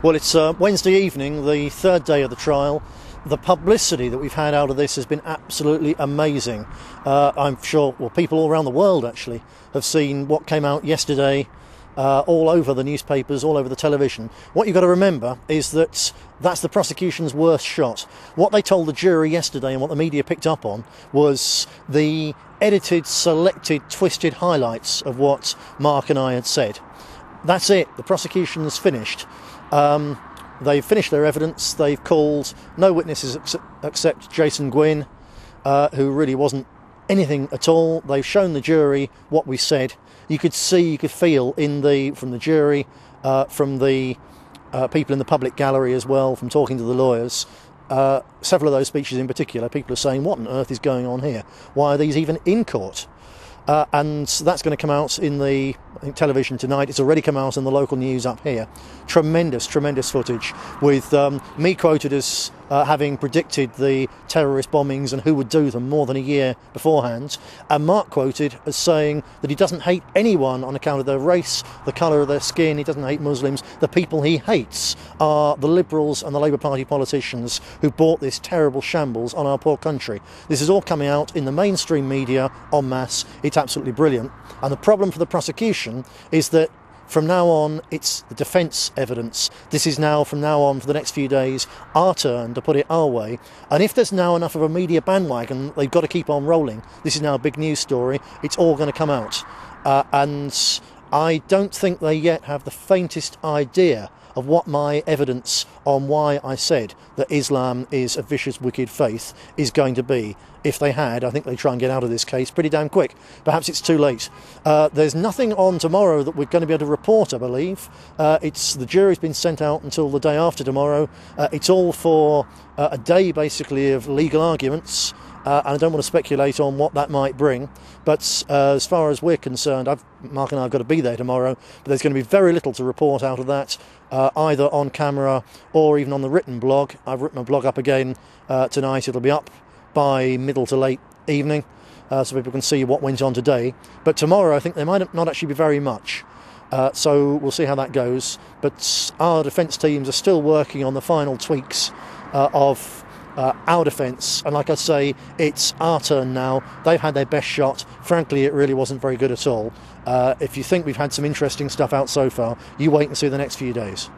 Well, it's Wednesday evening, the third day of the trial. The publicity that we've had out of this has been absolutely amazing. I'm sure, well, people all around the world actually have seen what came out yesterday, all over the newspapers, all over the television. What you've got to remember is that that's the prosecution's worst shot. What they told the jury yesterday and what the media picked up on was the edited, selected, twisted highlights of what Mark and I had said. That's it. The prosecution's finished. They've finished their evidence. They've called no witnesses except Jason Gwynn, who really wasn't anything at all. They've shown the jury what we said. You could see, you could feel from the jury, from the people in the public gallery as well, from talking to the lawyers. Several of those speeches in particular, people are saying, what on earth is going on here? Why are these even in court? And that's going to come out in the television tonight. It's already come out in the local news up here. Tremendous footage with me quoted as having predicted the terrorist bombings and who would do them more than a year beforehand, and Mark quoted as saying that he doesn't hate anyone on account of their race, the colour of their skin. He doesn't hate Muslims. The people he hates are the Liberals and the Labour Party politicians who brought this terrible shambles on our poor country. This is all coming out in the mainstream media en masse. It's absolutely brilliant. And the problem for the prosecution is that from now on, it's the defence evidence. This is now, from now on, for the next few days, our turn to put it our way. And if there's now enough of a media bandwagon, they've got to keep on rolling. This is now a big news story. It's all going to come out. And I don't think they yet have the faintest idea of what my evidence on why I said that Islam is a vicious, wicked faith is going to be. If they had, I think they'd try and get out of this case pretty damn quick. Perhaps it's too late. There's nothing on tomorrow that we're going to be able to report, I believe. The jury's been sent out until the day after tomorrow. It's all for a day, basically, of legal arguments. And I don't want to speculate on what that might bring. But as far as we're concerned, Mark and I have got to be there tomorrow, but there's going to be very little to report out of that, either on camera or even on the written blog. I've written my blog up again tonight. It'll be up by middle to late evening, so people can see what went on today. But tomorrow, I think there might not actually be very much. So we'll see how that goes. But our defence teams are still working on the final tweaks of our defence, and like I say, it's our turn now. They've had their best shot. Frankly, it really wasn't very good at all. If you think we've had some interesting stuff out so far, you wait and see the next few days.